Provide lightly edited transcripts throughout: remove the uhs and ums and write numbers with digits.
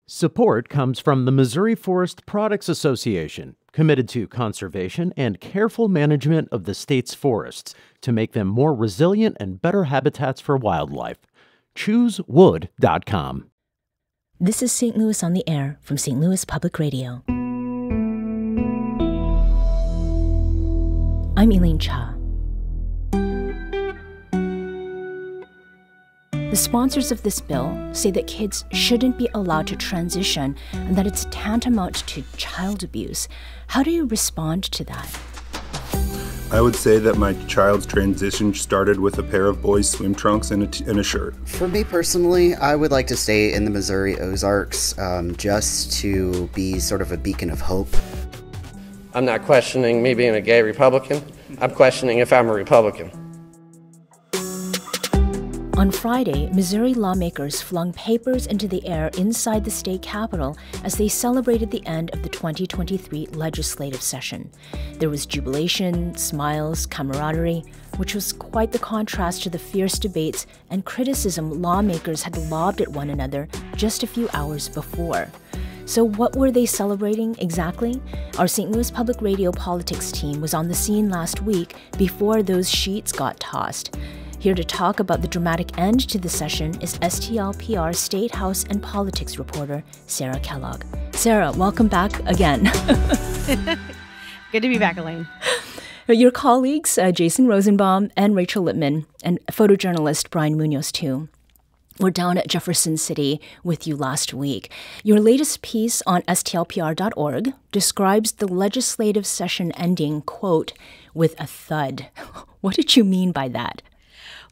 Support comes from the Missouri Forest Products Association, committed to conservation and careful management of the state's forests to make them more resilient and better habitats for wildlife. ChooseWood.com. This is St. Louis on the Air from St. Louis Public Radio. I'm Elaine Cha. The sponsors of this bill say that kids shouldn't be allowed to transition and that it's tantamount to child abuse. How do you respond to that? I would say that my child's transition started with a pair of boys' swim trunks and a shirt. For me personally, I would like to stay in the Missouri Ozarks just to be sort of a beacon of hope. I'm not questioning me being a gay Republican. I'm questioning if I'm a Republican. On Friday, Missouri lawmakers flung papers into the air inside the state capitol as they celebrated the end of the 2023 legislative session. There was jubilation, smiles, camaraderie, which was quite the contrast to the fierce debates and criticism lawmakers had lobbed at one another just a few hours before. So what were they celebrating exactly? Our St. Louis Public Radio politics team was on the scene last week before those sheets got tossed. Here to talk about the dramatic end to the session is STLPR Statehouse and Politics reporter Sarah Kellogg. Sarah, welcome back again. Good to be back, Elaine. Your colleagues, Jason Rosenbaum and Rachel Lippman, and photojournalist Brian Munoz, too, were down at Jefferson City with you last week. Your latest piece on STLPR.org describes the legislative session ending, quote, with a thud. What did you mean by that?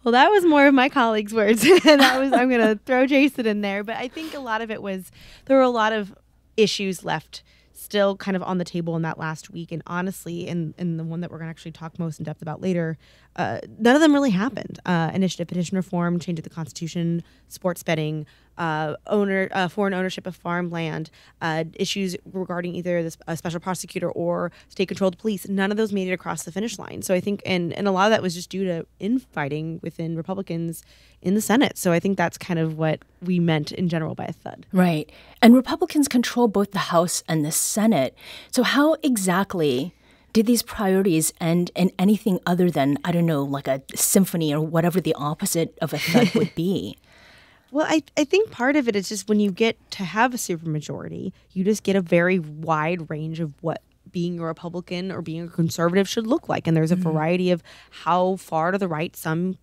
Well, that was more of my colleagues' words. I'm going to throw Jason in there. But I think a lot of it was, there were a lot of issues left still kind of on the table in that last week. And honestly, in the one that we're going to actually talk most in depth about later, none of them really happened. Initiative petition reform, change of the Constitution, sports betting, foreign ownership of farmland, issues regarding either a special prosecutor or state-controlled police. None of those made it across the finish line. So I think, and a lot of that was just due to infighting within Republicans in the Senate. So I think that's kind of what we meant in general by a thud. Right. And Republicans control both the House and the Senate. So how exactly did these priorities end in anything other than, I don't know, like a symphony or whatever the opposite of a thud would be? Well, I think part of it is just when you get to have a supermajority, you just get a very wide range of what being a Republican or being a conservative should look like. And there's a variety of how far to the right some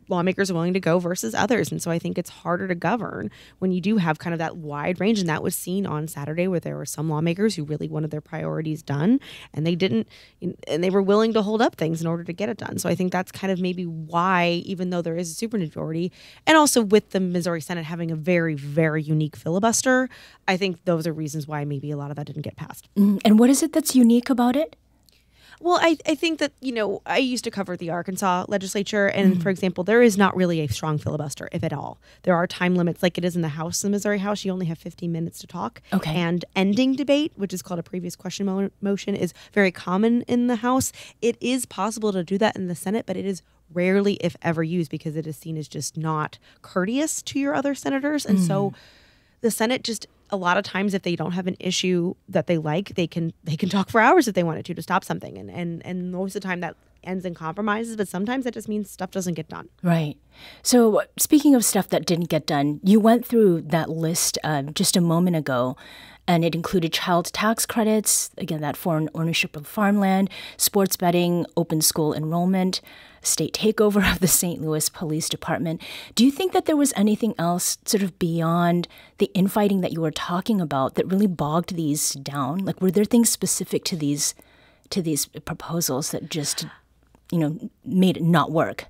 lawmakers are willing to go versus others. And so I think it's harder to govern when you do have kind of that wide range. And that was seen on Saturday where there were some lawmakers who really wanted their priorities done and they didn't, and they were willing to hold up things in order to get it done. So I think that's kind of maybe why, even though there is a supermajority, and also with the Missouri Senate having a very, very unique filibuster, I think those are reasons why maybe a lot of that didn't get passed. And what is it that's unique about it? Well, I think that, I used to cover the Arkansas legislature. And for example, there is not really a strong filibuster, if at all. There are time limits like it is in the House, in the Missouri House. You only have 15 minutes to talk. Okay. And ending debate, which is called a previous question motion, is very common in the House. It is possible to do that in the Senate, but it is rarely, if ever, used because it is seen as just not courteous to your other senators. And so the Senate just, a lot of times, if they don't have an issue that they like, they can talk for hours if they wanted to stop something. And most of the time that ends in compromises, but sometimes that just means stuff doesn't get done. Right. So speaking of stuff that didn't get done, you went through that list just a moment ago, and it included child tax credits, again, that foreign ownership of farmland, sports betting, open school enrollment, state takeover of the St. Louis Police Department. Do you think that there was anything else sort of beyond the infighting that you were talking about that really bogged these down? Like, were there things specific to these proposals that just, made it not work?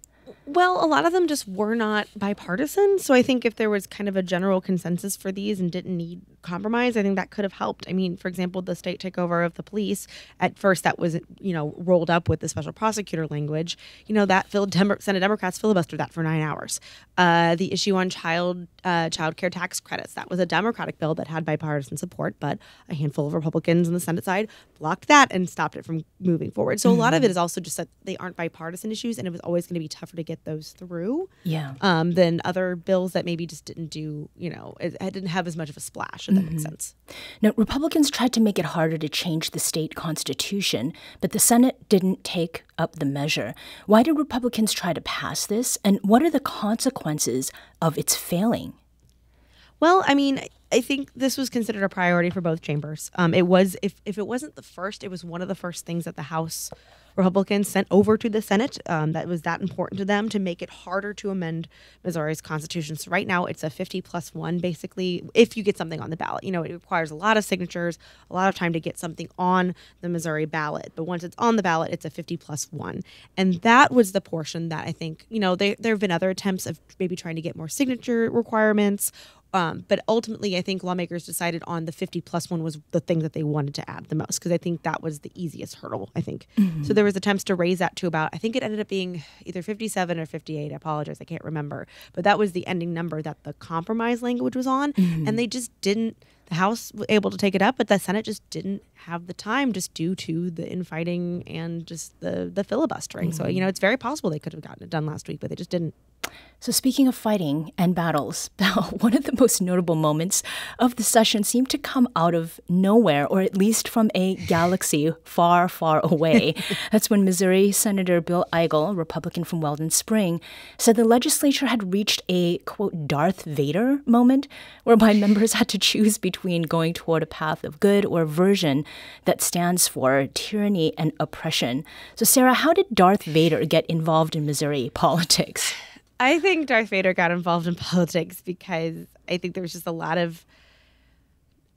Well, a lot of them just were not bipartisan. So I think if there was kind of a general consensus for these and didn't need compromise, I think that could have helped. I mean, for example, the state takeover of the police, at first that was, rolled up with the special prosecutor language, that Senate Democrats filibustered that for 9 hours. The issue on child care tax credits, that was a Democratic bill that had bipartisan support, but a handful of Republicans on the Senate side blocked that and stopped it from moving forward. So a lot of it is also just that they aren't bipartisan issues, and it was always going to be tougher to get get those through. Yeah. Than other bills that maybe just didn't do, it didn't have as much of a splash, if that makes sense. Now, Republicans tried to make it harder to change the state constitution, but the Senate didn't take up the measure. Why did Republicans try to pass this, and what are the consequences of its failing? Well, I mean, I think this was considered a priority for both chambers. It was, if it wasn't the first, it was one of the first things that the House Republicans sent over to the Senate. That was that important to them to make it harder to amend Missouri's constitution. So right now it's a 50+1, basically, if you get something on the ballot. It requires a lot of signatures, a lot of time to get something on the Missouri ballot. But once it's on the ballot, it's a 50+1. And that was the portion that I think, there have been other attempts of maybe trying to get more signature requirements. But ultimately, I think lawmakers decided on the 50+1 was the thing that they wanted to add the most, because I think that was the easiest hurdle, I think. So there was attempts to raise that to about, I think it ended up being either 57 or 58. I apologize, I can't remember. But that was the ending number that the compromise language was on. And they just didn't, the House was able to take it up, but the Senate just didn't have the time, just due to the infighting and just the filibustering. So, it's very possible they could have gotten it done last week, but they just didn't. So speaking of fighting and battles, one of the most notable moments of the session seemed to come out of nowhere, or at least from a galaxy far, far away. That's when Missouri Senator Bill Eigel, Republican from Weldon Spring, said the legislature had reached a, quote, Darth Vader moment, whereby members had to choose between going toward a path of good or version that stands for tyranny and oppression. So Sarah, how did Darth Vader get involved in Missouri politics? I think Darth Vader got involved in politics because I think there was just a lot of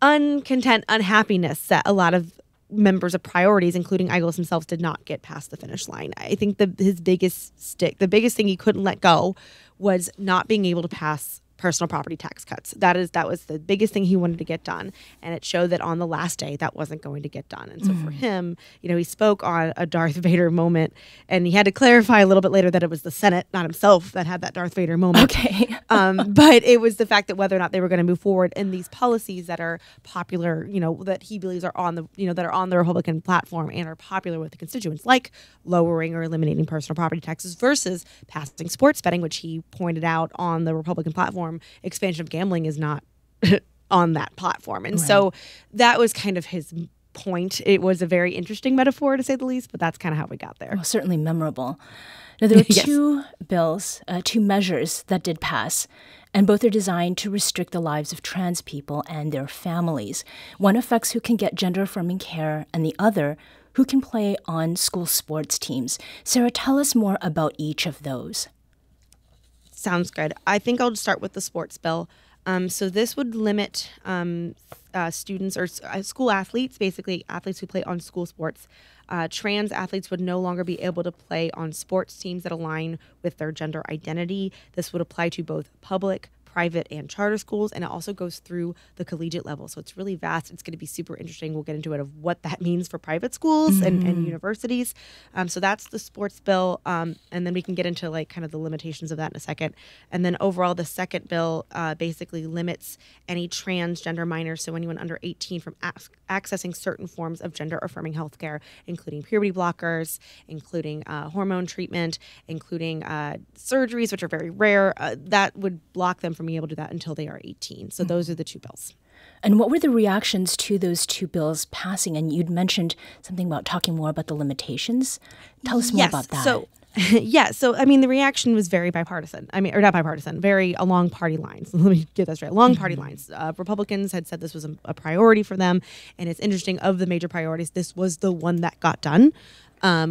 unhappiness that a lot of members of priorities, including Eigel himself, did not get past the finish line. I think the biggest thing he couldn't let go was not being able to pass personal property tax cuts. That was the biggest thing he wanted to get done, and it showed that on the last day that wasn't going to get done. And so for him, he spoke on a Darth Vader moment, and he had to clarify a little bit later that it was the Senate, not himself, that had that Darth Vader moment. Okay. But it was the fact that whether or not they were going to move forward in these policies that are popular, that he believes are on the, that are on the Republican platform and are popular with the constituents, like lowering or eliminating personal property taxes versus passing sports betting, which he pointed out on the Republican platform. Expansion of gambling is not on that platform. And so that was kind of his point. It was a very interesting metaphor, to say the least, but that's kind of how we got there. Well, certainly memorable. Now, there were two bills, two measures that did pass, and both are designed to restrict the lives of trans people and their families. One affects who can get gender-affirming care, and the other who can play on school sports teams. Sarah, tell us more about each of those. Sounds good. I think I'll start with the sports bill. So this would limit students or school athletes, basically athletes who play on school sports. Trans athletes would no longer be able to play on sports teams that align with their gender identity. This would apply to both public, private, and charter schools, and it also goes through the collegiate level. So it's really vast. It's going to be super interesting. We'll get into it of what that means for private schools and universities. So that's the sports bill, and then we can get into kind of the limitations of that in a second. And then overall, the second bill basically limits any transgender minors, so anyone under 18, from accessing certain forms of gender-affirming healthcare, including puberty blockers, including hormone treatment, including surgeries, which are very rare. That would block them from being able to do that until they are 18. So those are the two bills. And what were the reactions to those two bills passing? And you'd mentioned something about talking more about the limitations. Tell us more about that. So the reaction was very bipartisan. Not bipartisan, very along party lines. Let me get that straight. Along party lines. Republicans had said this was a priority for them. And it's interesting, of the major priorities, this was the one that got done.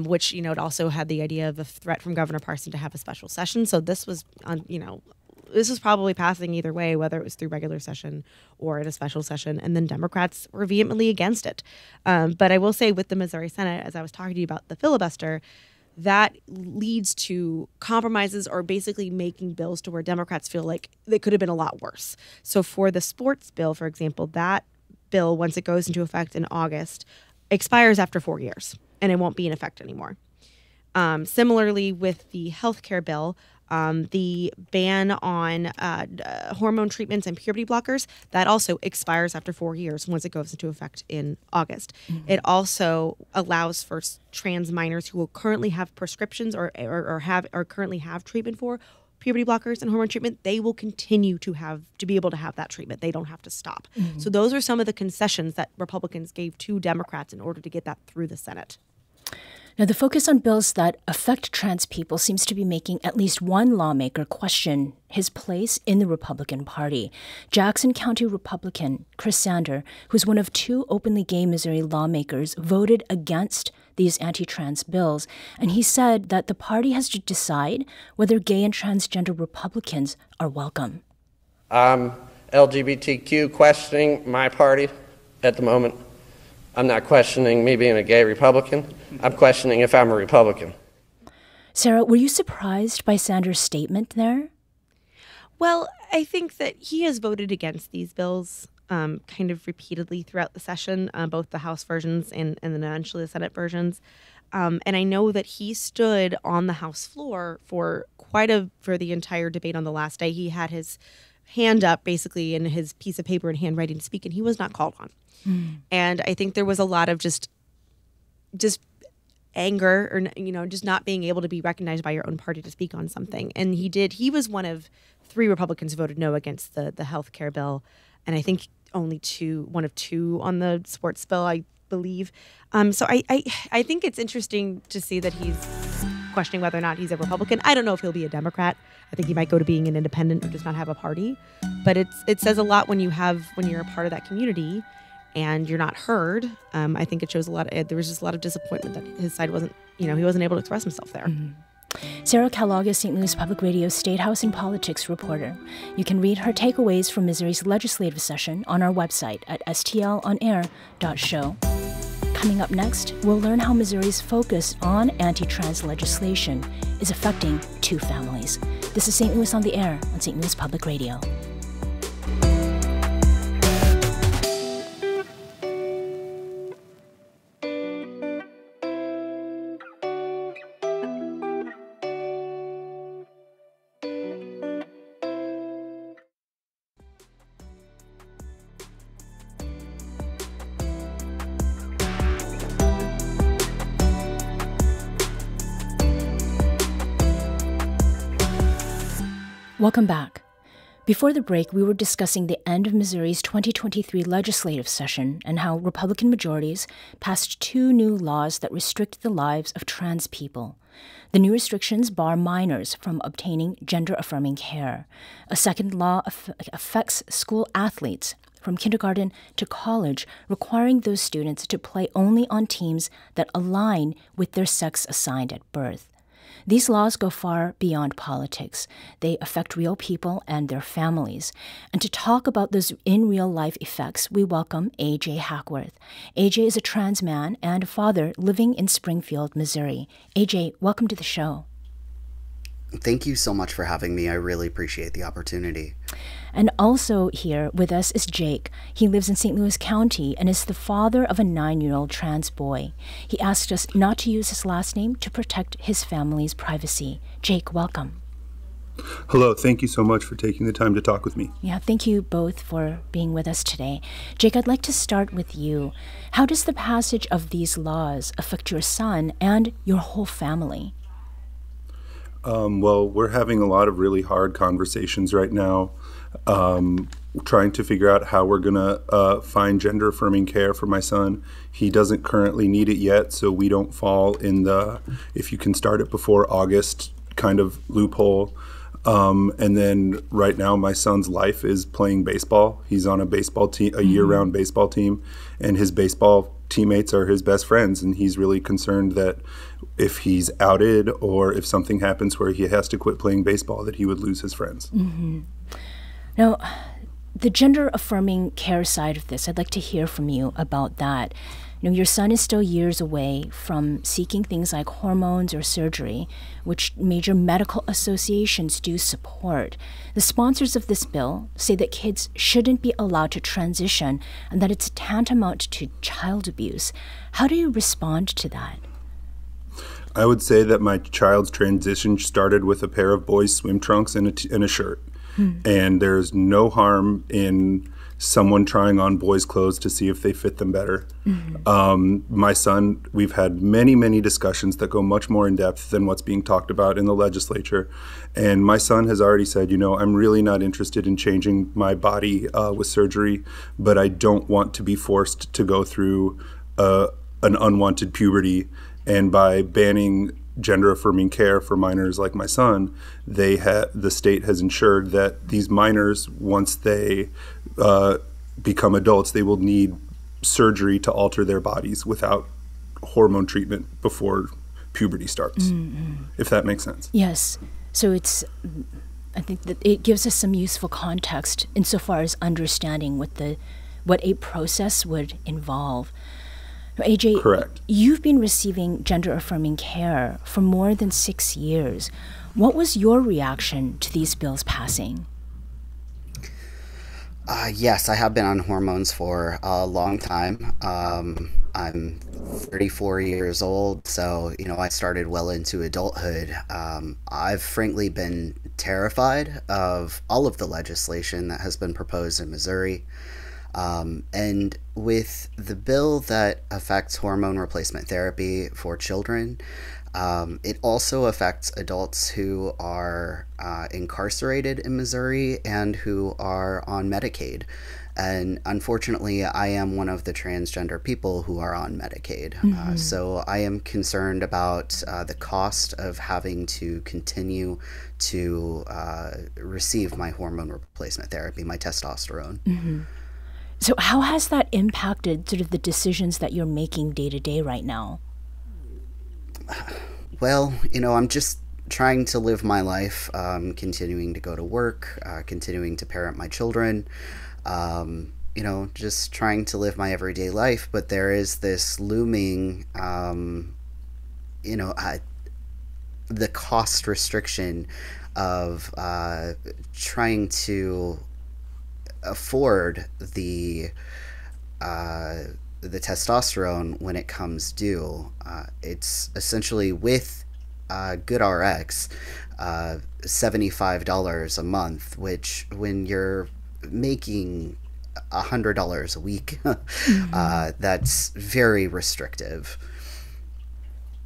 Which, it also had the idea of a threat from Governor Parson to have a special session. So this was, this was probably passing either way, whether it was through regular session or at a special session. And then Democrats were vehemently against it. But I will say, with the Missouri Senate, as I was talking to you about the filibuster, that leads to compromises, or basically making bills to where Democrats feel like they could have been a lot worse. So for the sports bill, for example, that bill, once it goes into effect in August, expires after 4 years, and it won't be in effect anymore. Similarly, with the healthcare bill, The ban on hormone treatments and puberty blockers, that also expires after 4 years once it goes into effect in August. It also allows for trans minors who will currently have prescriptions or currently have treatment for puberty blockers and hormone treatment, they will continue to be able to have that treatment. They don't have to stop. So those are some of the concessions that Republicans gave to Democrats in order to get that through the Senate. Now, the focus on bills that affect trans people seems to be making at least one lawmaker question his place in the Republican Party. Jackson County Republican Chris Sander, who's one of 2 openly gay Missouri lawmakers, voted against these anti-trans bills, and he said that the party has to decide whether gay and transgender Republicans are welcome. LGBTQ questioning my party at the moment. I'm not questioning me being a gay Republican. I'm questioning if I'm a Republican. Sarah, were you surprised by Sanders' statement there? Well, I think that he has voted against these bills kind of repeatedly throughout the session, both the House versions and then eventually the Senate versions. And I know that he stood on the House floor for the entire debate on the last day. He had his hand up basically in his piece of paper and handwriting to speak, and he was not called on. And I think there was a lot of just anger or, just not being able to be recognized by your own party to speak on something. And he was one of 3 Republicans who voted no against the health care bill. And I think only one of 2 on the sports bill, I believe. So I think it's interesting to see that he's questioning whether or not he's a Republican. I don't know if he'll be a Democrat. I think he might go to being an independent or just not have a party. But it says a lot when you're a part of that community and you're not heard. I think it shows there was just a lot of disappointment that his side wasn't, he wasn't able to express himself there. Sarah Kellogg is St. Louis Public Radio's Statehouse and Politics reporter. You can read her takeaways from Missouri's legislative session on our website at stlonair.show. Coming up next, we'll learn how Missouri's focus on anti-trans legislation is affecting 2 families. This is St. Louis on the Air on St. Louis Public Radio. Welcome back. Before the break, we were discussing the end of Missouri's 2023 legislative session and how Republican majorities passed 2 new laws that restrict the lives of trans people. The new restrictions bar minors from obtaining gender-affirming care. A second law affects school athletes from kindergarten to college, requiring those students to play only on teams that align with their sex assigned at birth. These laws go far beyond politics. They affect real people and their families. And to talk about those in real life effects, we welcome A.J. Hackworth. A.J. is a trans man and a father living in Springfield, Missouri. A.J., welcome to the show. Thank you so much for having me. I really appreciate the opportunity. And also here with us is Jake. He lives in St. Louis County and is the father of a 9-year-old trans boy. He asked us not to use his last name to protect his family's privacy. Jake, welcome. Hello, thank you so much for taking the time to talk with me. Yeah, thank you both for being with us today. Jake, I'd like to start with you. How does the passage of these laws affect your son and your whole family? Well, we're having a lot of really hard conversations right now, trying to figure out how we're going to find gender-affirming care for my son. He doesn't currently need it yet, so we don't fall in the if you can start it before August kind of loophole. And then right now my son's life is playing baseball. He's on a baseball team, a year-round baseball team, and his baseball teammates are his best friends, and he's really concerned that if he's outed or if something happens where he has to quit playing baseball, that he would lose his friends. Now, the gender-affirming care side of this, I'd like to hear from you about that. You know, your son is still years away from seeking things like hormones or surgery, which major medical associations do support. The sponsors of this bill say that kids shouldn't be allowed to transition and that it's tantamount to child abuse. How do you respond to that? I would say that my child's transition started with a pair of boys' swim trunks and a shirt. And there's no harm in someone trying on boys' clothes to see if they fit them better. My son, we've had many, many discussions that go much more in depth than what's being talked about in the legislature. And my son has already said, I'm really not interested in changing my body with surgery, but I don't want to be forced to go through an unwanted puberty. And by banning gender-affirming care for minors like my son, the state has ensured that these minors, once they become adults, they will need surgery to alter their bodies without hormone treatment before puberty starts, if that makes sense. Yes. So I think that it gives us some useful context insofar as understanding what a process would involve. AJ, correct. You've been receiving gender-affirming care for more than 6 years. What was your reaction to these bills passing? Yes, I have been on hormones for a long time. I'm 34 years old, so, I started well into adulthood. I've frankly been terrified of all of the legislation that has been proposed in Missouri. And with the bill that affects hormone replacement therapy for children, it also affects adults who are incarcerated in Missouri and who are on Medicaid. And unfortunately, I am one of the transgender people who are on Medicaid. So I am concerned about the cost of having to continue to receive my hormone replacement therapy, my testosterone. So how has that impacted sort of the decisions that you're making day to day right now? Well, I'm just trying to live my life, continuing to go to work, continuing to parent my children, just trying to live my everyday life. But there is this looming, the cost restriction of trying to afford the testosterone when it comes due. It's essentially with GoodRx, $75 a month, which when you're making $100 a week, that's very restrictive.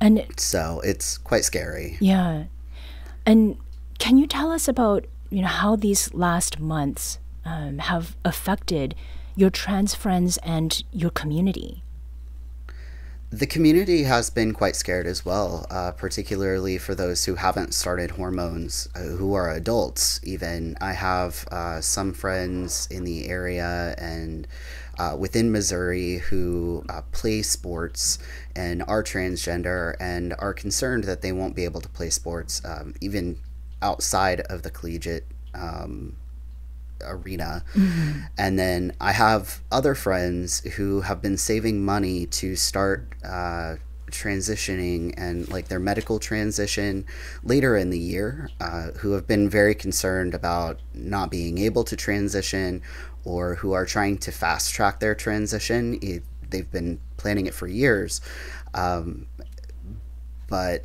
And so it's quite scary. Yeah. And can you tell us about how these last months have affected your trans friends and your community? The community has been quite scared as well, particularly for those who haven't started hormones, who are adults even. I have some friends in the area and within Missouri who play sports and are transgender and are concerned that they won't be able to play sports even outside of the collegiate arena. And then I have other friends who have been saving money to start transitioning and like their medical transition later in the year, who have been very concerned about not being able to transition or who are trying to fast track their transition. They've been planning it for years, but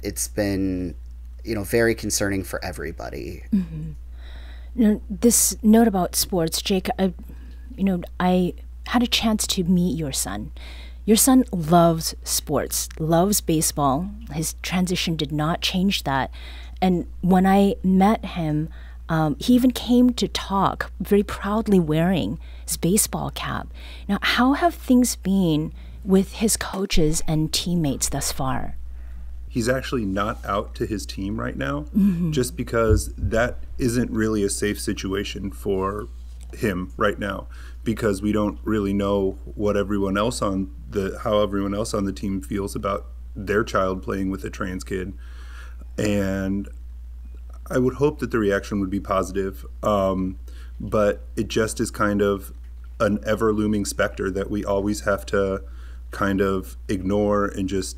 it's been very concerning for everybody. This note about sports, Jake, I had a chance to meet your son. Your son loves sports, loves baseball. His transition did not change that. And when I met him, he even came to talk, very proudly wearing his baseball cap. Now, how have things been with his coaches and teammates thus far? He's actually not out to his team right now, just because that isn't really a safe situation for him right now, because we don't really know what how everyone else on the team feels about their child playing with a trans kid. And I would hope that the reaction would be positive, but it just is kind of an ever looming specter that we always have to kind of ignore and just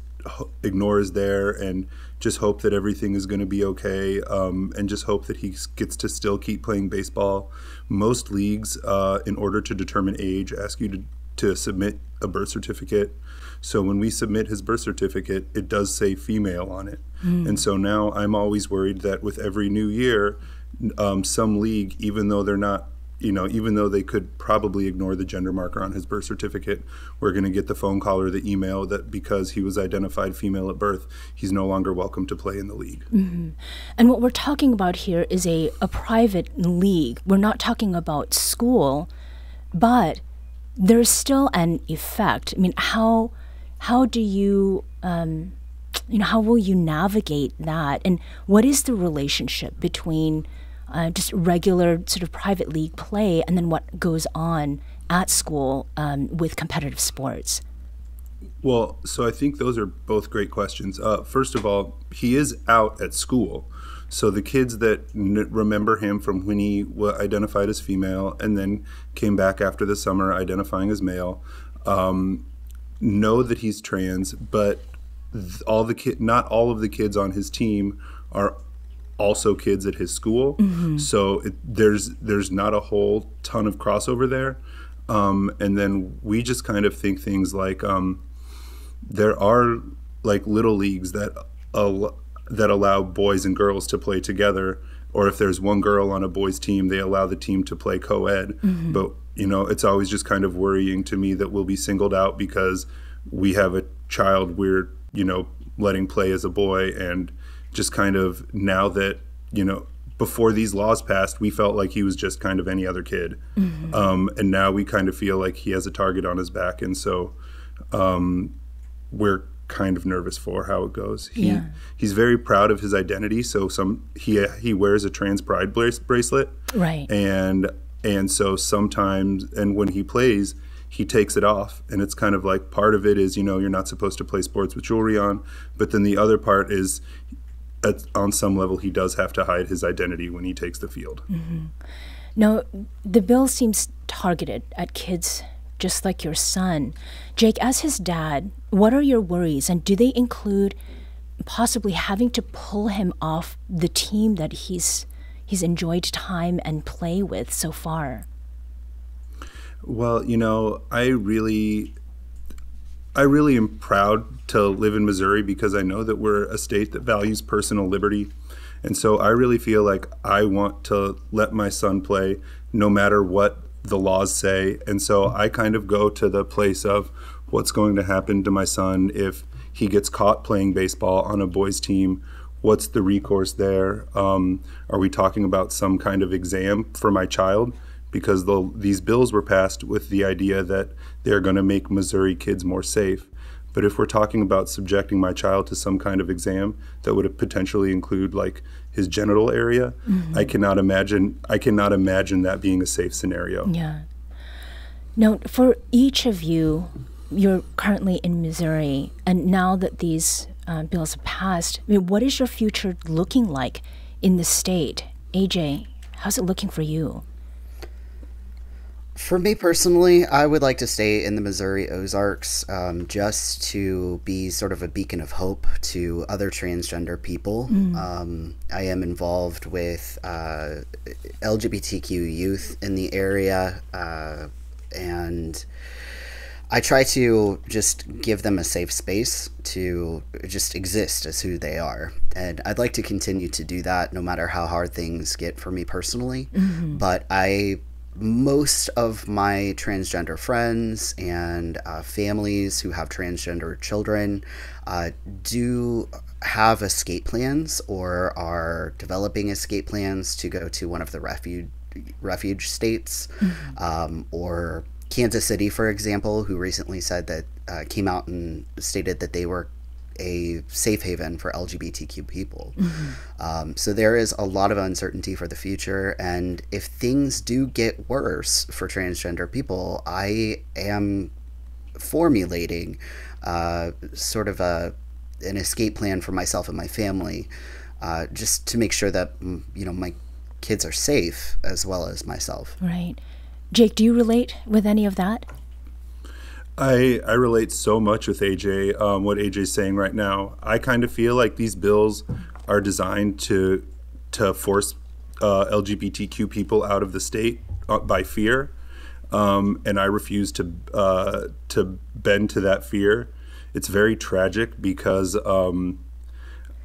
ignore is there and just hope that everything is going to be okay, and just hope that he gets to still keep playing baseball. Most leagues, in order to determine age, ask you to submit a birth certificate. So when we submit his birth certificate, it does say female on it. And so now I'm always worried that with every new year, some league, even though they're not, even though they could probably ignore the gender marker on his birth certificate, we're going to get the phone call or the email that because he was identified female at birth, he's no longer welcome to play in the league. And what we're talking about here is a private league. We're not talking about school, but there's still an effect. I mean, how do you, how will you navigate that? And what is the relationship between just regular sort of private league play and then what goes on at school with competitive sports? Well, so I think those are both great questions. First of all, he is out at school. So the kids that remember him from when he identified as female and then came back after the summer identifying as male know that he's trans, but not all of the kids on his team are also kids at his school. So there's not a whole ton of crossover there. And then we just kind of think things like there are like little leagues that allow boys and girls to play together, or if there's one girl on a boys team, they allow the team to play co-ed. But it's always just kind of worrying to me that we'll be singled out because we have a child we're letting play as a boy, and just kind of now that before these laws passed, we felt like he was just kind of any other kid. And now we kind of feel like he has a target on his back, and so we're kind of nervous for how it goes. He's very proud of his identity, so he wears a trans pride bracelet, right? And so sometimes, and when he plays, he takes it off, and it's kind of like part of it is you're not supposed to play sports with jewelry on, but then the other part is on some level he does have to hide his identity when he takes the field. Now, the bill seems targeted at kids just like your son. Jake, as his dad, what are your worries, and do they include possibly having to pull him off the team that he's enjoyed time and play with so far? Well, I really am proud to live in Missouri because I know that we're a state that values personal liberty. And so I really feel like I want to let my son play no matter what the laws say. And so I kind of go to the place of what's going to happen to my son if he gets caught playing baseball on a boys' team. What's the recourse there? Are we talking about some kind of exam for my child? Because these bills were passed with the idea that they're going to make Missouri kids more safe. But if we're talking about subjecting my child to some kind of exam that would potentially include like his genital area, I cannot imagine that being a safe scenario. Yeah. Now, for each of you, you're currently in Missouri, and now that these bills have passed, what is your future looking like in the state? AJ, how's it looking for you? For me personally, I would like to stay in the Missouri Ozarks just to be sort of a beacon of hope to other transgender people. I am involved with LGBTQ youth in the area, and I try to just give them a safe space to just exist as who they are. And I'd like to continue to do that no matter how hard things get for me personally. But most of my transgender friends and families who have transgender children do have escape plans or are developing escape plans to go to one of the refuge states, or Kansas City, for example, who recently said that came out and stated that they were a safe haven for LGBTQ people. So there is a lot of uncertainty for the future, and if things do get worse for transgender people, I am formulating sort of an escape plan for myself and my family, just to make sure that my kids are safe as well as myself. Right. Jake, do you relate with any of that? I relate so much with AJ, what AJ's saying right now. I kind of feel like these bills are designed to force LGBTQ people out of the state by fear. and I refuse to bend to that fear. It's very tragic because I'm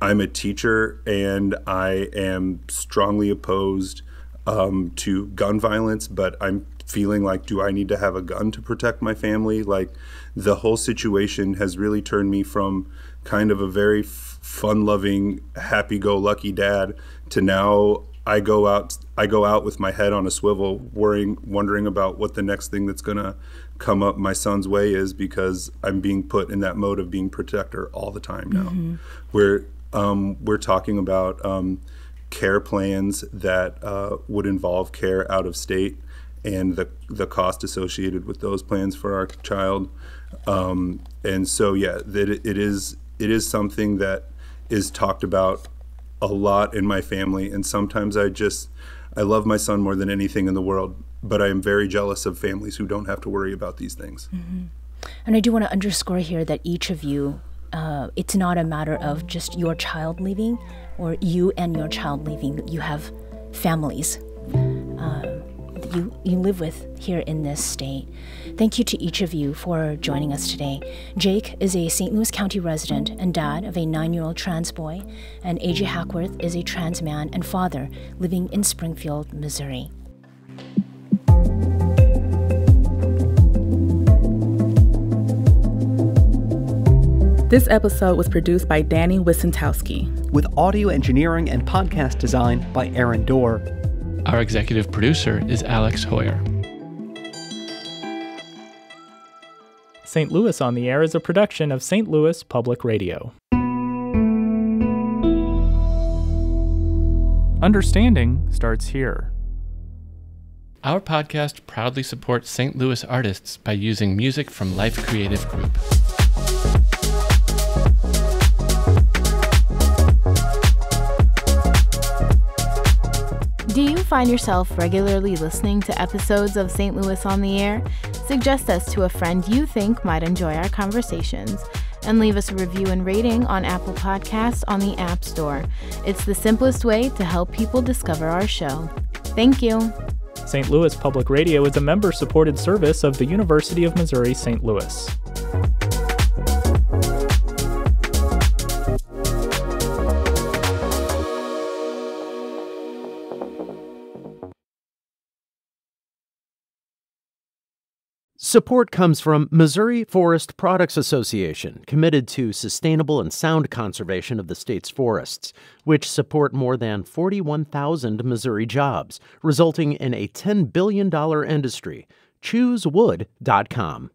a teacher and I am strongly opposed to gun violence, but I'm feeling like, do I need to have a gun to protect my family? Like, the whole situation has really turned me from kind of a very fun-loving, happy-go-lucky dad to now I go out with my head on a swivel, wondering about what the next thing that's going to come up my son's way is, because I'm being put in that mode of being protector all the time now. We're talking about care plans that would involve care out of state and the cost associated with those plans for our child. And so, yeah, it is something that is talked about a lot in my family. And sometimes I love my son more than anything in the world, but I am very jealous of families who don't have to worry about these things. And I do want to underscore here that each of you, it's not a matter of just your child leaving or you and your child leaving. You have families you live with here in this state. Thank you to each of you for joining us today. Jake is a St. Louis County resident and dad of a 9-year-old trans boy, and AJ Hackworth is a trans man and father living in Springfield, Missouri. This episode was produced by Danny Wissentowski, with audio engineering and podcast design by Aaron Dorr. Our executive producer is Alex Hoyer. St. Louis on the Air is a production of St. Louis Public Radio. Understanding starts here. Our podcast proudly supports St. Louis artists by using music from Life Creative Group. Do you find yourself regularly listening to episodes of St. Louis on the Air? Suggest us to a friend you think might enjoy our conversations, and leave us a review and rating on Apple Podcasts on the App Store. It's the simplest way to help people discover our show. Thank you. St. Louis Public Radio is a member-supported service of the University of Missouri St. Louis. Support comes from Missouri Forest Products Association, committed to sustainable and sound conservation of the state's forests, which support more than 41,000 Missouri jobs, resulting in a $10 billion industry. ChooseWood.com.